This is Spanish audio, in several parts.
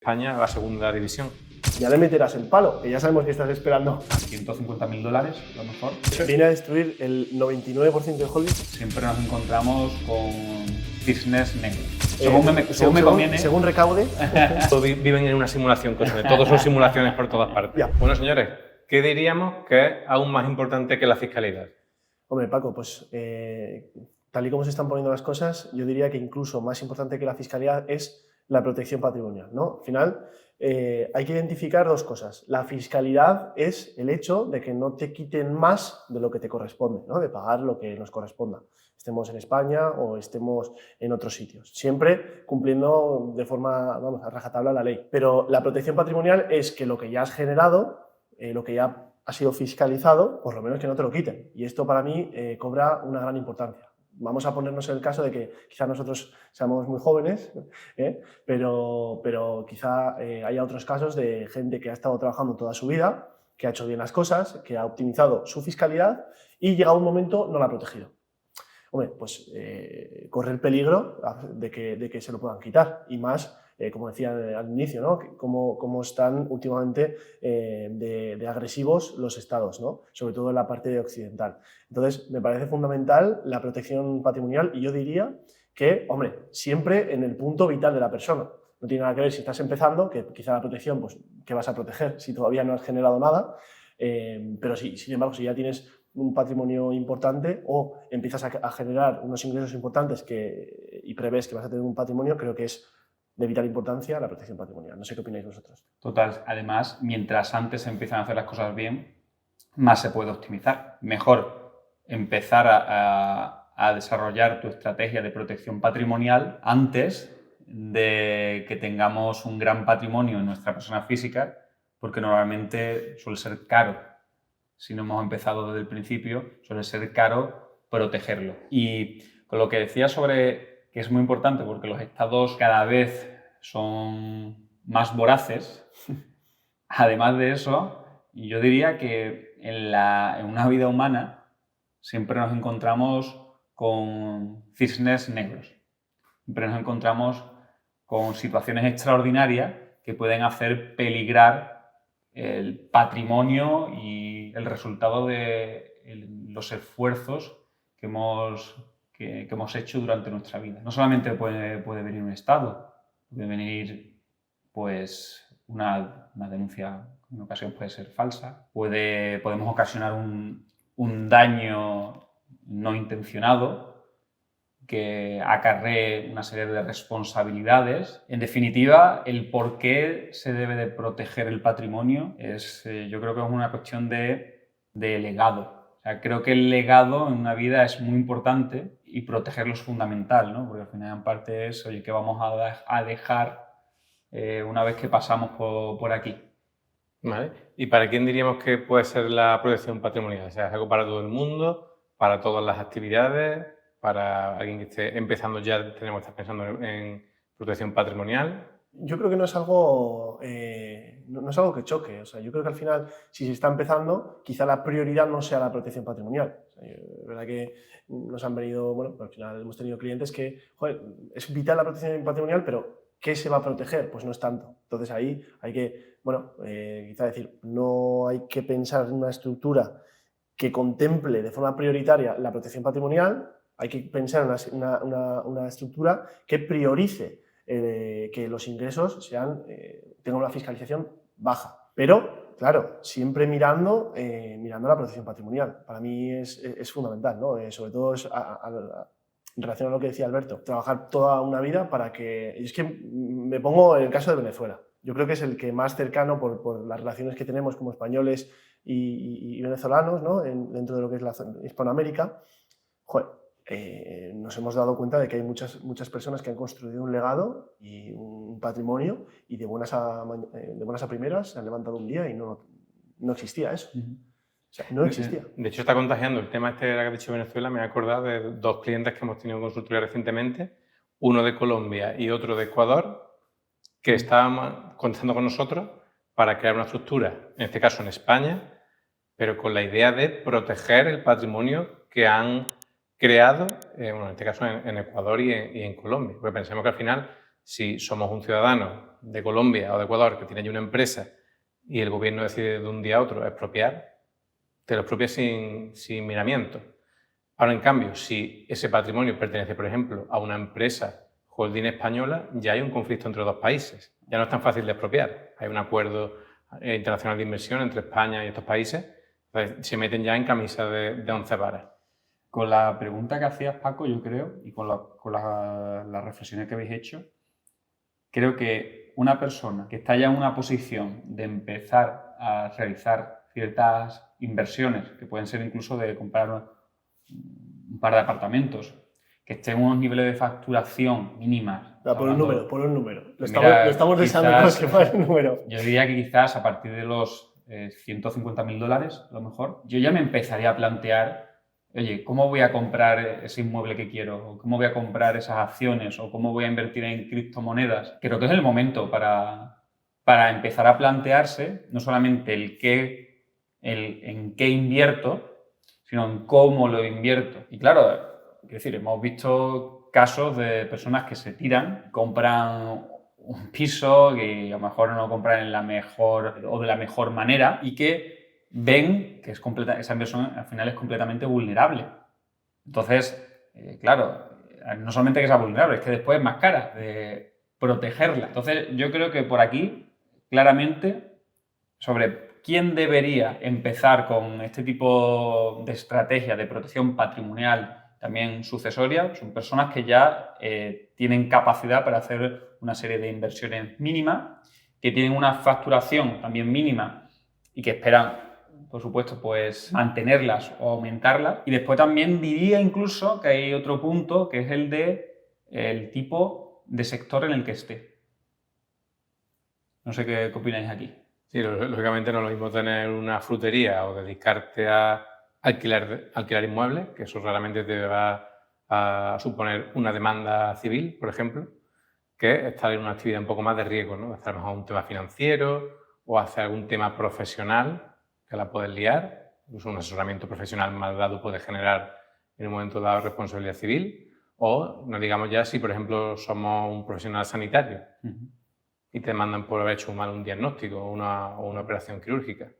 España a la segunda división. Ya le meterás el palo, que ya sabemos que estás esperando. $150.000, lo mejor. Viene a destruir el 99% de holdings. Siempre nos encontramos con cisnes negros. Según me conviene. Según recaude. Todos viven en una simulación, todos son simulaciones por todas partes. Ya. Bueno, señores, ¿qué diríamos que es aún más importante que la fiscalidad? Hombre, Paco, pues tal y como se están poniendo las cosas, yo diría que incluso más importante que la fiscalidad es la protección patrimonial, ¿no? Al final, hay que identificar dos cosas. La fiscalidad es el hecho de que no te quiten más de lo que te corresponde, ¿no? De pagar lo que nos corresponda, estemos en España o estemos en otros sitios. Siempre cumpliendo de forma, vamos, a rajatabla la ley. Pero la protección patrimonial es que lo que ya has generado, lo que ya ha sido fiscalizado, por lo menos que no te lo quiten. Y esto para mí cobra una gran importancia. Vamos a ponernos en el caso de que quizá nosotros seamos muy jóvenes, pero quizá haya otros casos de gente que ha estado trabajando toda su vida, que ha hecho bien las cosas, que ha optimizado su fiscalidad y llegado un momento no la ha protegido. Hombre, pues corre el peligro de que se lo puedan quitar, y más, como decía al inicio, ¿no? Cómo están últimamente de agresivos los estados, ¿no? Sobre todo en la parte occidental. Entonces, me parece fundamental la protección patrimonial, y yo diría que, hombre, siempre en el punto vital de la persona. No tiene nada que ver si estás empezando, que quizá la protección, pues, ¿qué vas a proteger si todavía no has generado nada? Pero sí, sin embargo, si ya tienes un patrimonio importante o empiezas a generar unos ingresos importantes y prevés que vas a tener un patrimonio, creo que es de vital importancia la protección patrimonial. No sé qué opináis vosotros. Total, además, mientras antes se empiezan a hacer las cosas bien, más se puede optimizar. Mejor empezar a desarrollar tu estrategia de protección patrimonial antes de que tengamos un gran patrimonio en nuestra persona física, porque normalmente suele ser caro. Si no hemos empezado desde el principio, suele ser caro protegerlo. Y con lo que decía sobre que es muy importante porque los estados cada vez son más voraces, además de eso, yo diría que en una vida humana siempre nos encontramos con cisnes negros. Siempre nos encontramos con situaciones extraordinarias que pueden hacer peligrar el patrimonio y el resultado de los esfuerzos que hemos hecho durante nuestra vida. No solamente puede venir un estado, puede venir pues, una denuncia, en ocasiones puede ser falsa, podemos ocasionar un daño no intencionado que acarree una serie de responsabilidades. En definitiva, el por qué se debe de proteger el patrimonio yo creo que es una cuestión de legado. O sea, creo que el legado en una vida es muy importante y protegerlo es fundamental, ¿no? Porque al final en parte es, oye, ¿qué vamos a dejar una vez que pasamos por aquí? ¿Vale? ¿Y para quién diríamos que puede ser la protección patrimonial? O sea, ¿es algo para todo el mundo, para todas las actividades, para alguien que esté empezando ya, tenemos que estar pensando en protección patrimonial? Yo creo que no es algo que choque. O sea, yo creo que al final, si se está empezando, quizá la prioridad no sea la protección patrimonial. O sea, es verdad que nos han venido, bueno, al final hemos tenido clientes que, joder, es vital la protección patrimonial, pero ¿qué se va a proteger? Pues no es tanto. Entonces ahí hay que, bueno, quizá decir, no hay que pensar en una estructura que contemple de forma prioritaria la protección patrimonial, hay que pensar en una estructura que priorice que los ingresos tengan una fiscalización baja. Pero, claro, siempre mirando la protección patrimonial. Para mí es fundamental, ¿no? Sobre todo en relación a lo que decía Alberto, trabajar toda una vida para que... Y es que me pongo en el caso de Venezuela. Yo creo que es el que más cercano, por las relaciones que tenemos como españoles y venezolanos, ¿no? Dentro de lo que es la Hispanoamérica. Joder, nos hemos dado cuenta de que hay muchas personas que han construido un legado y un patrimonio, y de buenas a primeras se han levantado un día y no existía eso. O sea, no existía. De hecho, está contagiando el tema este que has dicho Venezuela. Me he acordado de dos clientes que hemos tenido en consultoría recientemente, uno de Colombia y otro de Ecuador, que estaban contactando con nosotros para crear una estructura, en este caso en España, pero con la idea de proteger el patrimonio que han creado, bueno, en este caso en Ecuador y en Colombia. Porque pensemos que al final si somos un ciudadano de Colombia o de Ecuador que tiene allí una empresa y el gobierno decide de un día a otro expropiar, te lo expropias sin miramiento. Ahora, en cambio, si ese patrimonio pertenece, por ejemplo, a una empresa holding española, ya hay un conflicto entre dos países. Ya no es tan fácil de expropiar. Hay un acuerdo internacional de inversión entre España y estos países. Entonces, se meten ya en camisa de 11 varas. Con la pregunta que hacías, Paco, yo creo, y con las reflexiones que habéis hecho, creo que una persona que está ya en una posición de empezar a realizar ciertas inversiones, que pueden ser incluso de comprar un par de apartamentos, que estén en unos niveles de facturación mínimas. Por un número. Lo Mira, estamos deseando que fuera un número. Yo diría que quizás a partir de los $150.000, a lo mejor, yo ya me empezaría a plantear, oye, ¿cómo voy a comprar ese inmueble que quiero? ¿O cómo voy a comprar esas acciones? ¿O cómo voy a invertir en criptomonedas? Creo que es el momento para empezar a plantearse no solamente en qué invierto, sino en cómo lo invierto. Y claro, es decir, hemos visto casos de personas que se tiran, compran un piso que a lo mejor no lo compran en la mejor o de la mejor manera y que ven que esa inversión al final es completamente vulnerable. Entonces, claro, no solamente que sea vulnerable, es que después es más cara de protegerla. Entonces, yo creo que por aquí, claramente, sobre quién debería empezar con este tipo de estrategia de protección patrimonial también sucesoria, son personas que ya tienen capacidad para hacer una serie de inversiones mínimas, que tienen una facturación también mínima y que esperan, por supuesto, pues mantenerlas o aumentarlas. Y después también diría incluso que hay otro punto que es el tipo de sector en el que esté. No sé qué opináis aquí. Sí, lógicamente no es lo mismo tener una frutería o dedicarte a alquilar inmuebles, que eso raramente te va a suponer una demanda civil, por ejemplo, que estar en una actividad un poco más de riesgo, ¿no? Estar mejor un tema financiero o hacer algún tema profesional que la puedes liar. Incluso un asesoramiento profesional mal dado puede generar en un momento dado responsabilidad civil. O, no digamos ya si, por ejemplo, somos un profesional sanitario y te mandan por haber hecho mal un diagnóstico o una operación quirúrgica.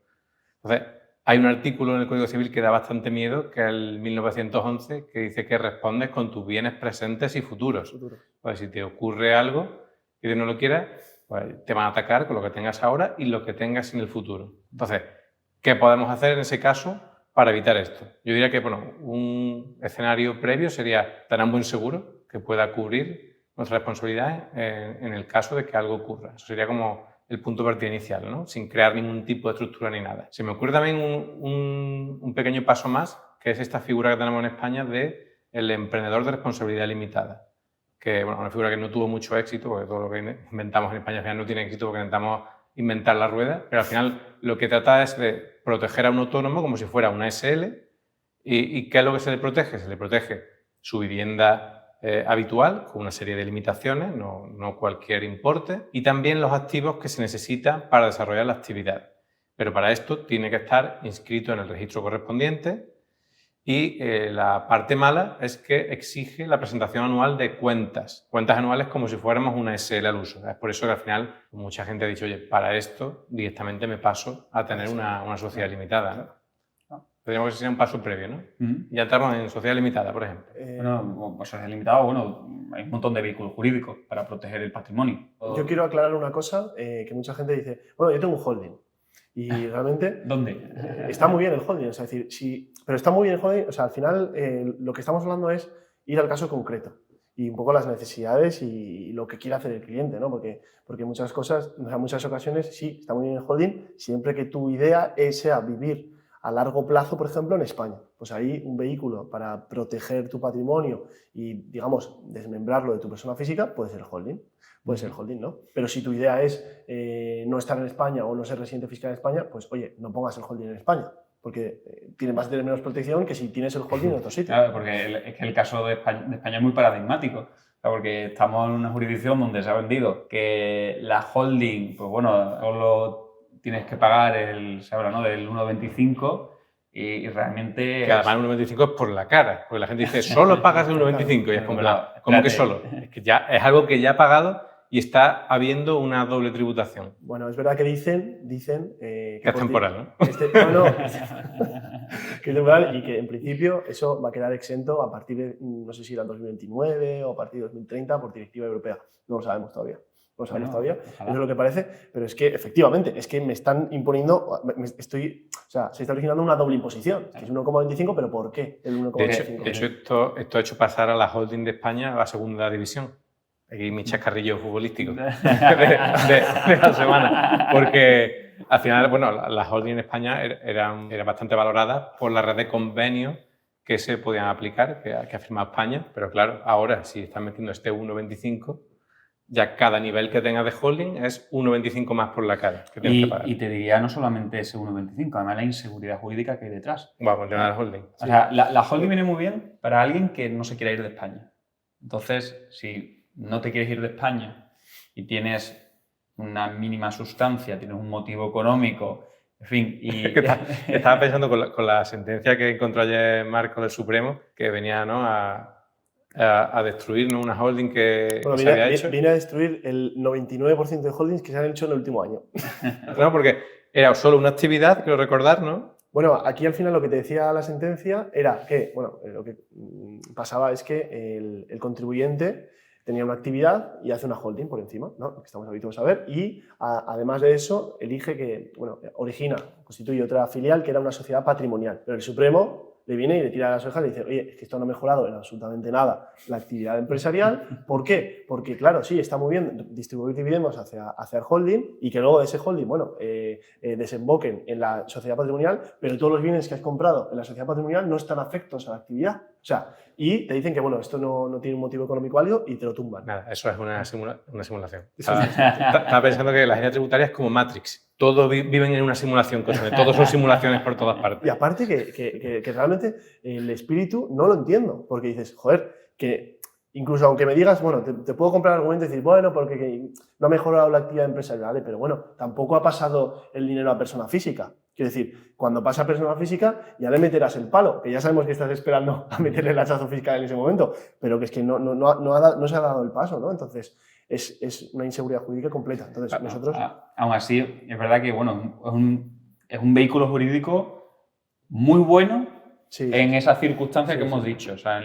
Entonces, hay un artículo en el Código Civil que da bastante miedo, que es el 1911, que dice que respondes con tus bienes presentes y futuros. Pues si te ocurre algo y Dios no lo quiera, pues te van a atacar con lo que tengas ahora y lo que tengas en el futuro. Entonces, ¿qué podemos hacer en ese caso para evitar esto? Yo diría que un escenario previo sería tener un buen seguro que pueda cubrir nuestras responsabilidades en el caso de que algo ocurra. Eso sería como el punto de partida inicial, ¿no? Sin crear ningún tipo de estructura ni nada. Se me ocurre también un pequeño paso más, que es esta figura que tenemos en España de el emprendedor de responsabilidad limitada, que bueno, una figura que no tuvo mucho éxito, porque todo lo que inventamos en España al final no tiene éxito porque intentamos inventar la rueda, pero al final lo que trata es de proteger a un autónomo como si fuera una SL. ¿Y qué es lo que se le protege? Se le protege su vivienda habitual, con una serie de limitaciones, no cualquier importe, y también los activos que se necesitan para desarrollar la actividad. Pero para esto tiene que estar inscrito en el registro correspondiente y la parte mala es que exige la presentación anual de cuentas anuales como si fuéramos una SL al uso. Es por eso que al final mucha gente ha dicho, oye, para esto directamente me paso a tener una sociedad limitada, ¿no? Podríamos que sería un paso previo, ¿no? Ya entramos en sociedad limitada, por ejemplo. Bueno, pues sociedad limitada, bueno, hay un montón de vehículos jurídicos para proteger el patrimonio. Yo quiero aclarar una cosa, que mucha gente dice, bueno, yo tengo un holding. Y realmente... ¿Dónde? Está muy bien el holding, es decir, sí, pero está muy bien el holding, o sea, al final lo que estamos hablando es ir al caso concreto y un poco las necesidades y lo que quiere hacer el cliente, ¿no? Porque muchas cosas, en muchas ocasiones, sí, está muy bien el holding, siempre que tu idea sea vivir a largo plazo, por ejemplo, en España. Pues ahí un vehículo para proteger tu patrimonio y, digamos, desmembrarlo de tu persona física puede ser el holding. Puede ser el holding, ¿no? Pero si tu idea es no estar en España o no ser residente fiscal en España, pues, oye, no pongas el holding en España, porque vas a tener menos protección que si tienes el holding en otro sitio. Claro, porque es que el caso de España es muy paradigmático. Porque estamos en una jurisdicción donde se ha vendido que la holding, pues bueno, solo tienes que pagar se habla, ¿no?, del 1,25 y realmente... Que además el 1,25 es por la cara, porque la gente dice, solo pagas el 1,25 y es como, ¿cómo que solo? Es que ya es algo que ya ha pagado y está habiendo una doble tributación. Bueno, es verdad que dicen Que es temporal, ¿no? Que es temporal y que en principio eso va a quedar exento a partir de, no sé si era 2029 o a partir de 2030 por directiva europea. No lo sabemos todavía. No lo sabemos todavía. Eso es lo que parece, pero es que efectivamente, es que me están imponiendo, se está originando una doble imposición, que es 1,25, pero ¿por qué el 1,25? De hecho, esto ha hecho pasar a la holding de España a la segunda división. Aquí mi chascarrillo futbolístico de la semana. Porque al final, bueno, las holding en España eran bastante valoradas por la red de convenios que se podían aplicar, que ha firmado España. Pero claro, ahora si están metiendo este 1,25, ya cada nivel que tengas de holding es 1,25 más por la cara que tienes que pagar. Y te diría no solamente ese 1,25, además la inseguridad jurídica que hay detrás. Vamos, el tema de la holding. O sea, la holding viene muy bien para alguien que no se quiera ir de España. Entonces, si no te quieres ir de España y tienes una mínima sustancia, tienes un motivo económico, en fin. Estaba pensando con la sentencia que encontró ayer Marco del Supremo, que venía, ¿no?, a destruir, ¿no?, una holding que se había hecho. Viene a destruir el 99% de holdings que se han hecho en el último año. Bueno, porque era solo una actividad, quiero recordar, ¿no? Bueno, aquí al final lo que te decía la sentencia era que, bueno, lo que pasaba es que el contribuyente tenía una actividad y hace una holding por encima, ¿no? Lo que estamos habituados a ver, y además de eso elige que, bueno, constituye otra filial que era una sociedad patrimonial, pero el Supremo le viene y le tira las orejas y le dice, oye, es que esto no ha mejorado en absolutamente nada la actividad empresarial. ¿Por qué? Porque, claro, sí, está muy bien distribuir dividendos hacia el holding y que luego de ese holding, bueno, desemboquen en la sociedad patrimonial, pero todos los bienes que has comprado en la sociedad patrimonial no están afectos a la actividad. O sea, y te dicen que, bueno, esto no tiene un motivo económico válido y te lo tumban. Nada, eso es una simulación. Estaba pensando que la agencia tributaria es como Matrix. Todos viven en una simulación, todos son simulaciones por todas partes. Y aparte que realmente el espíritu no lo entiendo, porque dices, joder, que incluso aunque me digas, bueno, te puedo comprar argumentos y decir, bueno, porque no ha mejorado la actividad empresarial, ¿vale? Pero bueno, tampoco ha pasado el dinero a persona física. Quiero decir, cuando pasa a persona física ya le meterás el palo, que ya sabemos que estás esperando a meterle el hachazo fiscal en ese momento, pero que es que no se ha dado el paso, ¿no? Entonces, es una inseguridad jurídica completa. Entonces, nosotros... Aún así, es verdad que, bueno, es un vehículo jurídico muy bueno en esas circunstancias que hemos dicho. O sea,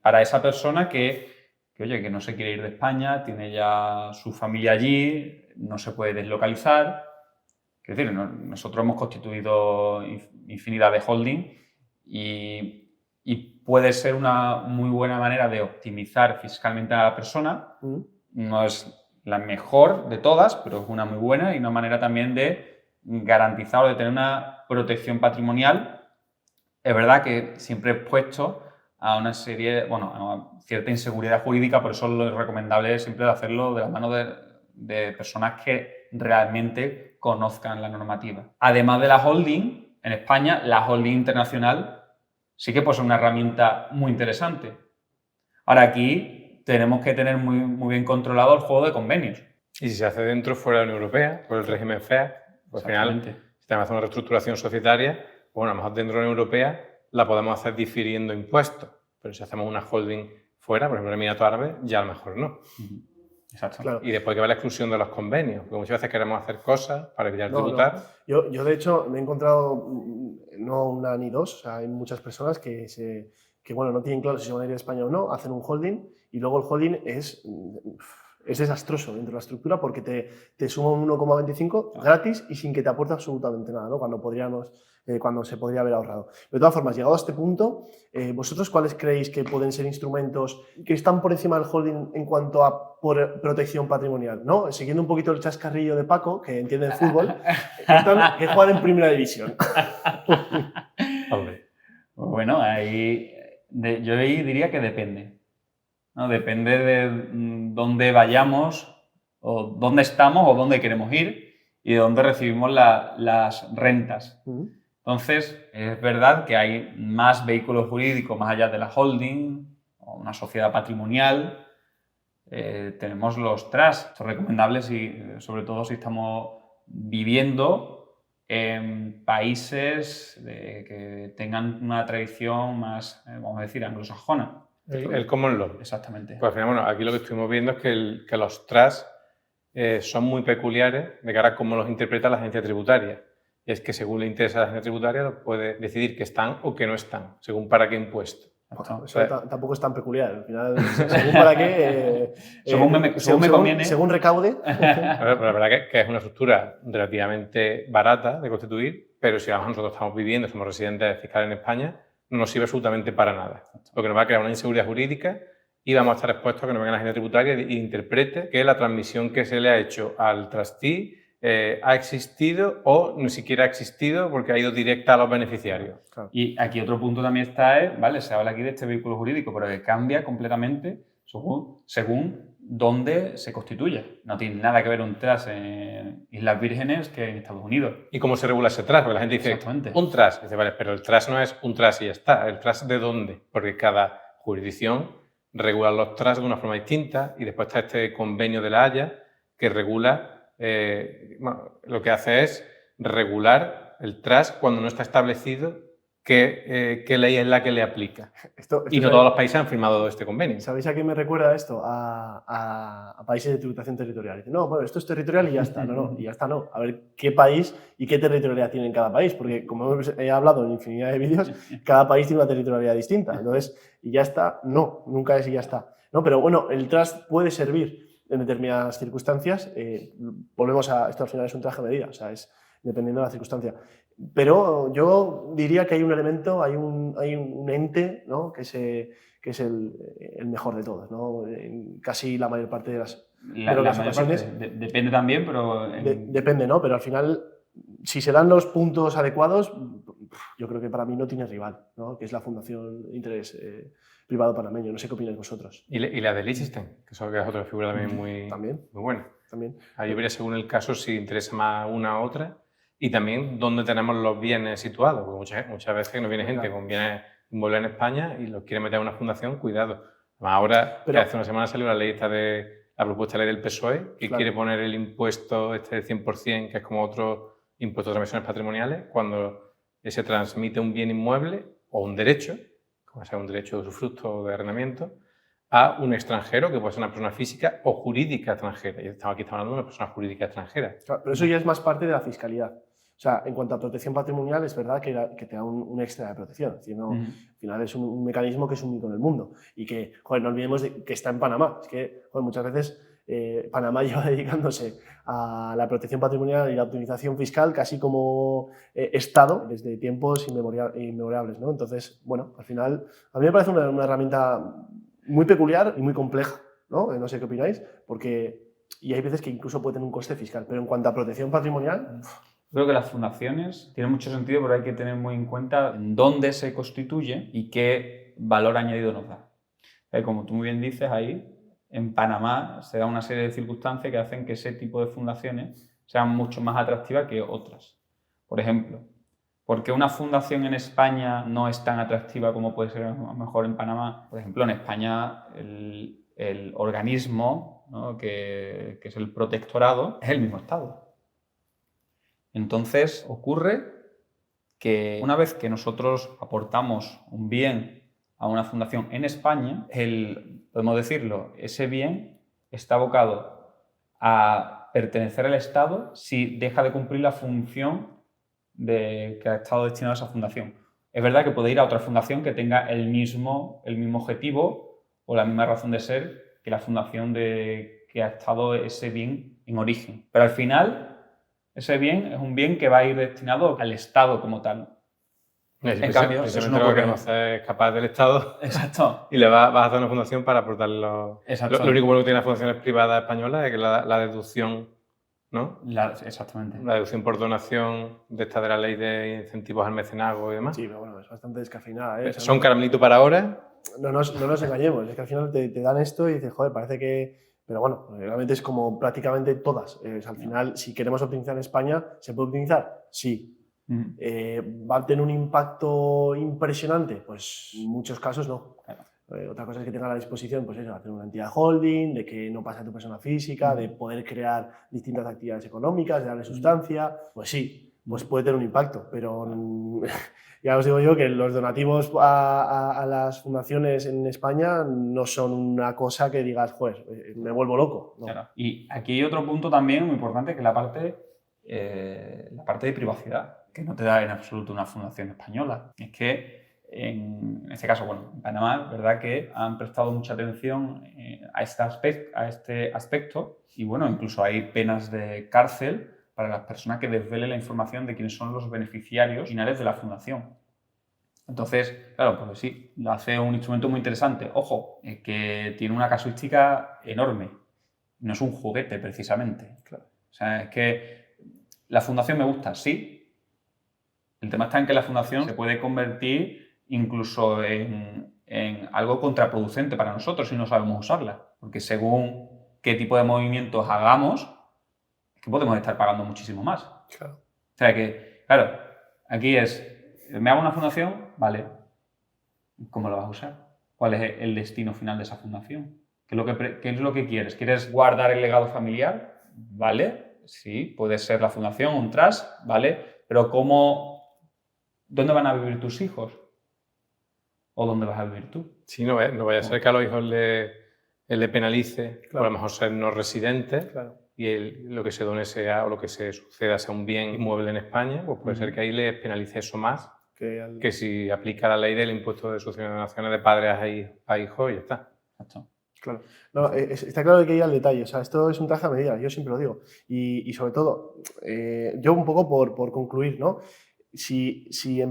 para esa persona que, oye, que no se quiere ir de España, tiene ya su familia allí, no se puede deslocalizar. Es decir, nosotros hemos constituido infinidad de holding y puede ser una muy buena manera de optimizar fiscalmente a la persona. No es la mejor de todas, pero es una muy buena y una manera también de garantizar o de tener una protección patrimonial. Es verdad que siempre expuesto a una serie, bueno, a cierta inseguridad jurídica, por eso lo recomendable es siempre hacerlo de la mano de personas que realmente conozcan la normativa. Además de la holding, en España, la holding internacional sí que puede ser una herramienta muy interesante. Ahora, aquí tenemos que tener muy bien controlado el juego de convenios. Y si se hace dentro, fuera de la Unión Europea, por el régimen FEAC, pues al final, si tenemos que hacer una reestructuración societaria, bueno, a lo mejor dentro de la Unión Europea la podemos hacer difiriendo impuestos, pero si hacemos una holding fuera, por ejemplo, en Emiratos Árabes, ya a lo mejor no. Exacto. Claro. Y después que va la exclusión de los convenios, porque muchas veces queremos hacer cosas para evitar tributar. No. Yo, de hecho, me he encontrado no una ni dos, o sea, hay muchas personas que bueno, no tienen claro si se van a ir a España o no, hacen un holding y luego el holding es desastroso dentro de la estructura porque te suma un 1,25 gratis y sin que te aporte absolutamente nada, ¿no? Cuando se podría haber ahorrado. De todas formas, llegado a este punto, ¿vosotros cuáles creéis que pueden ser instrumentos que están por encima del holding en cuanto a protección patrimonial? ¿No? Siguiendo un poquito el chascarrillo de Paco, que entiende el fútbol, que juegan en primera división. Bueno, yo ahí diría que depende. ¿No? Depende de dónde vayamos, o dónde estamos, o dónde queremos ir, y de dónde recibimos las rentas. Entonces, es verdad que hay más vehículos jurídicos más allá de la holding, o una sociedad patrimonial. Tenemos los trusts, son recomendables, sobre todo si estamos viviendo en países que tengan una tradición más, vamos a decir, anglosajona. El common law. Exactamente. Pues al final, bueno, aquí lo que estuvimos viendo es que los trusts son muy peculiares de cara a cómo los interpreta la agencia tributaria. Y es que según le interesa a la agencia tributaria, puede decidir que están o que no están, según para qué impuesto. Bueno, eso tampoco es tan peculiar. Al final, según para qué. Según me conviene. Según recaude. Pero la verdad que es una estructura relativamente barata de constituir, pero si además nosotros estamos viviendo, somos residentes fiscales en España, no nos sirve absolutamente para nada. Porque nos va a crear una inseguridad jurídica y vamos a estar expuestos a que nos venga la agencia tributaria e interprete que la transmisión que se le ha hecho al trustee ha existido o ni siquiera ha existido porque ha ido directa a los beneficiarios. Claro. Y aquí otro punto también está, ¿vale? Se habla aquí de este vehículo jurídico, pero que cambia completamente según dónde se constituye. No tiene nada que ver un trust en Islas Vírgenes que en Estados Unidos. ¿Y cómo se regula ese trust? Porque la gente dice, un trust. Dice, vale, pero el trust no es un trust y ya está. ¿El trust de dónde? Porque cada jurisdicción regula los trusts de una forma distinta y después está este convenio de La Haya que regula... lo que hace es regular el trust cuando no está establecido qué ley es la que le aplica. Y no todos los países han firmado este convenio. ¿Sabéis a qué me recuerda esto? A países de tributación territorial. Dice, no, bueno, esto es territorial y ya está. No, y ya está, no. A ver qué país y qué territorialidad tiene en cada país. Porque, como he hablado en infinidad de vídeos, cada país tiene una territorialidad distinta. Entonces, y ya está, no, nunca es y ya está. No, pero bueno, el trust puede servir en determinadas circunstancias. Volvemos a esto, al final es un traje a medida, o sea, es dependiendo de la circunstancia. Pero yo diría que hay un elemento, hay un ente, ¿no? que es el mejor de todos, ¿no? En casi la mayor parte de las ocasiones. Depende también, pero... Depende, ¿no? Pero al final, si se dan los puntos adecuados, yo creo que para mí no tiene rival, ¿no? Que es la Fundación de Interés Privado Panameño. No sé qué opináis vosotros. Y la de Liechtenstein, que es otra figura también muy buena. También. Ahí vería según el caso si interesa más una u otra y también dónde tenemos los bienes situados. Porque muchas veces nos viene gente con bienes inmuebles en España y los quiere meter a una fundación, cuidado. Ahora, que hace una semana salió la ley la propuesta de ley del PSOE, que quiere poner el impuesto del 100%, que es como otro impuesto de transmisiones patrimoniales, cuando se transmite un bien inmueble o un derecho, como sea un derecho de usufructo o de arrendamiento, a un extranjero, que puede ser una persona física o jurídica extranjera. Y aquí estamos hablando de una persona jurídica extranjera. Claro, pero eso ya es más parte de la fiscalidad. O sea, en cuanto a protección patrimonial, es verdad que te da un extra de protección. Es decir, no, al final es un mecanismo que es único en el mundo. Y que, joder, no olvidemos que está en Panamá. Es que, joder, muchas veces Panamá lleva dedicándose a la protección patrimonial y la optimización fiscal casi como Estado desde tiempos inmemorables, ¿no? Entonces, bueno, al final, a mí me parece una herramienta muy peculiar y muy compleja, ¿no? No sé qué opináis, y hay veces que incluso puede tener un coste fiscal, pero en cuanto a protección patrimonial... Creo que las fundaciones tienen mucho sentido, pero hay que tener muy en cuenta dónde se constituye y qué valor añadido nos da. Como tú muy bien dices, ahí en Panamá se da una serie de circunstancias que hacen que ese tipo de fundaciones sean mucho más atractivas que otras. Por ejemplo, ¿por qué una fundación en España no es tan atractiva como puede ser a lo mejor en Panamá? Por ejemplo, en España el organismo, ¿no? que es el protectorado es el mismo Estado. Entonces ocurre que una vez que nosotros aportamos un bien a una fundación en España, podemos decirlo, ese bien está abocado a pertenecer al Estado si deja de cumplir la función que ha estado destinado a esa fundación. Es verdad que puede ir a otra fundación que tenga el mismo objetivo o la misma razón de ser que la fundación que ha estado ese bien en origen. Pero al final, ese bien es un bien que va a ir destinado al Estado como tal. En cambio, eso no lo que queremos hacer es escapar del Estado. Exacto. Y le vas a hacer una fundación para aportar lo único bueno que tienen las fundaciones privadas españolas es que la deducción, ¿no? Exactamente. La deducción por donación de la ley de incentivos al mecenazgo y demás. Sí, pero bueno, es bastante descafeinada, ¿eh? Son caramelito para ahora. No nos engañemos, es que al final te dan esto y dices, joder, parece que... Pero bueno, realmente es como prácticamente todas. Al final, si queremos optimizar en España, ¿se puede optimizar? Sí. ¿Va a tener un impacto impresionante? Pues en muchos casos no. Otra cosa es que tenga a la disposición, pues eso, hacer una entidad holding, de que no pase a tu persona física, de poder crear distintas actividades económicas, de darle sustancia, pues sí. pues puede tener un impacto, pero ya os digo yo que los donativos a las fundaciones en España no son una cosa que digas, joder, me vuelvo loco. No. Claro. Y aquí hay otro punto también muy importante, que es la parte de privacidad, que no te da en absoluto una fundación española. Es que en este caso, bueno, en Panamá, verdad que han prestado mucha atención a este aspecto y, bueno, incluso hay penas de cárcel para las personas que desvelen la información de quiénes son los beneficiarios finales de la fundación. Entonces, claro, pues sí, lo hace un instrumento muy interesante. Ojo, que tiene una casuística enorme. No es un juguete, precisamente. Claro. O sea, es que la fundación me gusta, sí. El tema está en que la fundación se puede convertir incluso en algo contraproducente para nosotros si no sabemos usarla. Porque según qué tipo de movimientos hagamos, es que podemos estar pagando muchísimo más. Claro. O sea que, claro, aquí me hago una fundación, vale. ¿Cómo la vas a usar? ¿Cuál es el destino final de esa fundación? ¿Qué es lo que quieres? ¿Quieres guardar el legado familiar? Vale, sí, puede ser la fundación, un trust, vale. Pero ¿dónde van a vivir tus hijos? ¿O dónde vas a vivir tú? Sí, no vaya a ser que a los hijos le penalice, Claro. por a lo mejor ser no residentes, Claro. y lo que se done sea, o lo que se suceda sea un bien inmueble en España, pues puede ser que ahí les penalice eso más que si aplica la ley del impuesto de sucesiones de donaciones de padres a hijos y ya está. Exacto. Claro. No, está claro que hay que ir al detalle. O sea, esto es un traje a medida, yo siempre lo digo. Y sobre todo, yo un poco por concluir, ¿no? Si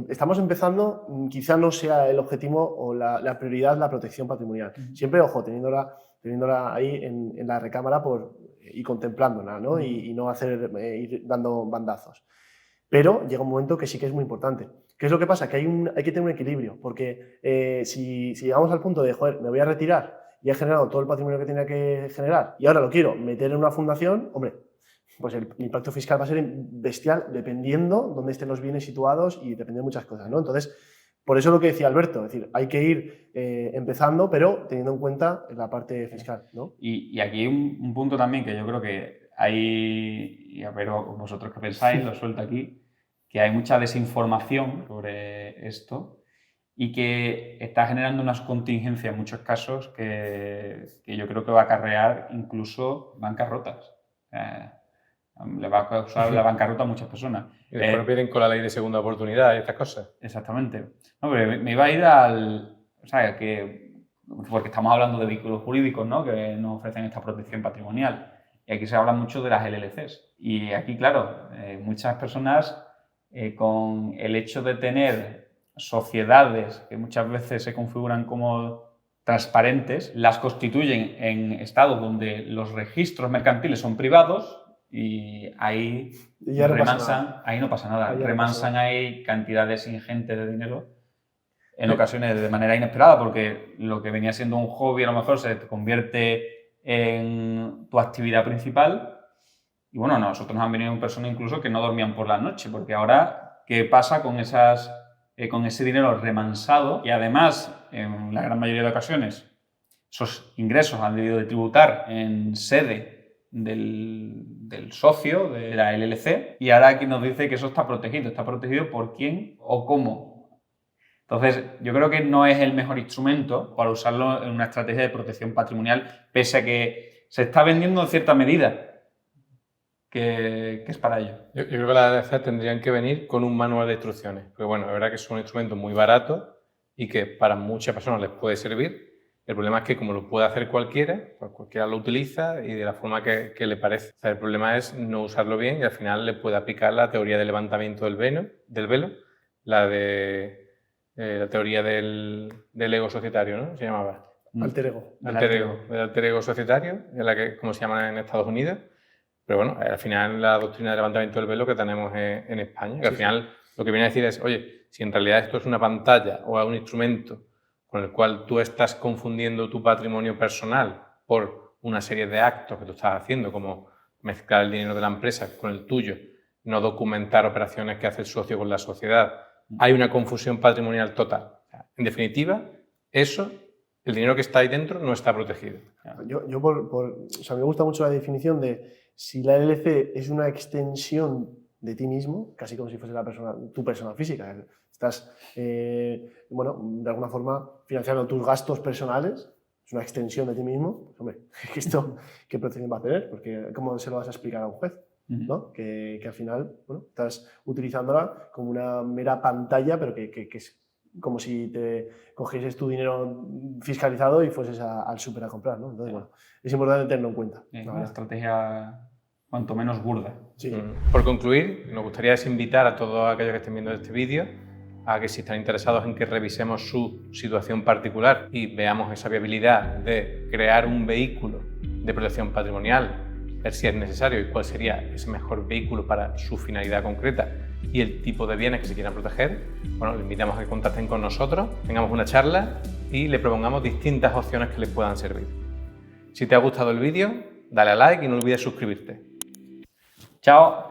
estamos empezando, quizá no sea el objetivo o la prioridad la protección patrimonial. Siempre, ojo, teniéndola ahí en la recámara y contemplándola, ¿no? Y no ir dando bandazos. Pero llega un momento que sí que es muy importante. ¿Qué es lo que pasa? Que hay que tener un equilibrio, porque si llegamos al punto de, joder, me voy a retirar y he generado todo el patrimonio que tenía que generar y ahora lo quiero meter en una fundación, hombre, pues el impacto fiscal va a ser bestial dependiendo dónde estén los bienes situados y dependiendo de muchas cosas, ¿no? Entonces, por eso lo que decía Alberto, es decir, hay que ir empezando, pero teniendo en cuenta la parte fiscal, ¿no? Y aquí un punto también que yo creo que hay, y a ver vosotros qué pensáis, lo suelto aquí, que hay mucha desinformación sobre esto y que está generando unas contingencias en muchos casos que yo creo que va a acarrear incluso bancarrotas. Le va a causar la bancarrota a muchas personas. Y después vienen con la ley de segunda oportunidad y estas cosas. Exactamente. No, pero me iba a ir o sea, porque estamos hablando de vehículos jurídicos, ¿no? Que nos ofrecen esta protección patrimonial. Y aquí se habla mucho de las LLCs. Y aquí, claro, muchas personas con el hecho de tener sociedades que muchas veces se configuran como transparentes, las constituyen en estados donde los registros mercantiles son privados y ahí ya no ahí no pasa nada. Remansan ahí cantidades ingentes de dinero en ocasiones de manera inesperada, porque lo que venía siendo un hobby a lo mejor se convierte en tu actividad principal. Y bueno, nosotros nos han venido personas incluso que no dormían por la noche, porque ahora, ¿qué pasa con ese dinero remansado? Y además, en la gran mayoría de ocasiones, esos ingresos han debido de tributar en sede del socio de la LLC, y ahora aquí nos dice que eso está protegido por quién o cómo. Entonces, yo creo que no es el mejor instrumento para usarlo en una estrategia de protección patrimonial, pese a que se está vendiendo en cierta medida que es para ello. Yo creo que las LLC tendrían que venir con un manual de instrucciones, porque bueno, es verdad que son instrumentos muy baratos y que para muchas personas les puede servir. El problema es que como lo puede hacer cualquiera, pues cualquiera lo utiliza y de la forma que le parece. O sea, el problema es no usarlo bien y al final le puede aplicar la teoría del levantamiento del velo, la teoría del ego societario, ¿no? Se llamaba. Alter ego. El alter ego societario, es la que, como se llama en Estados Unidos. Pero bueno, al final la doctrina del levantamiento del velo que tenemos en España, que al final lo que viene a decir es, oye, si en realidad esto es una pantalla o un instrumento con el cual tú estás confundiendo tu patrimonio personal por una serie de actos que tú estás haciendo, como mezclar el dinero de la empresa con el tuyo, no documentar operaciones que hace el socio con la sociedad, hay una confusión patrimonial total. En definitiva, el dinero que está ahí dentro no está protegido. Yo o sea, me gusta mucho la definición de si la LLC es una extensión de ti mismo, casi como si fuese tu persona física. Estás, bueno, de alguna forma financiando tus gastos personales, es una extensión de ti mismo. Pues, hombre, ¿esto qué protección va a tener? Porque ¿cómo se lo vas a explicar a un juez? ¿No? Que al final, bueno, estás utilizándola como una mera pantalla, pero que es como si te cogieses tu dinero fiscalizado y fueses al súper a comprar, ¿no? Entonces, bueno, es importante tenerlo en cuenta. Es una estrategia cuanto menos burda. Sí. Por concluir, nos gustaría invitar a todos aquellos que estén viendo este vídeo a que, si están interesados en que revisemos su situación particular y veamos esa viabilidad de crear un vehículo de protección patrimonial, ver si es necesario y cuál sería ese mejor vehículo para su finalidad concreta y el tipo de bienes que se quieran proteger, bueno, les invitamos a que contacten con nosotros, tengamos una charla y le propongamos distintas opciones que les puedan servir. Si te ha gustado el vídeo, dale a like y no olvides suscribirte. Chao.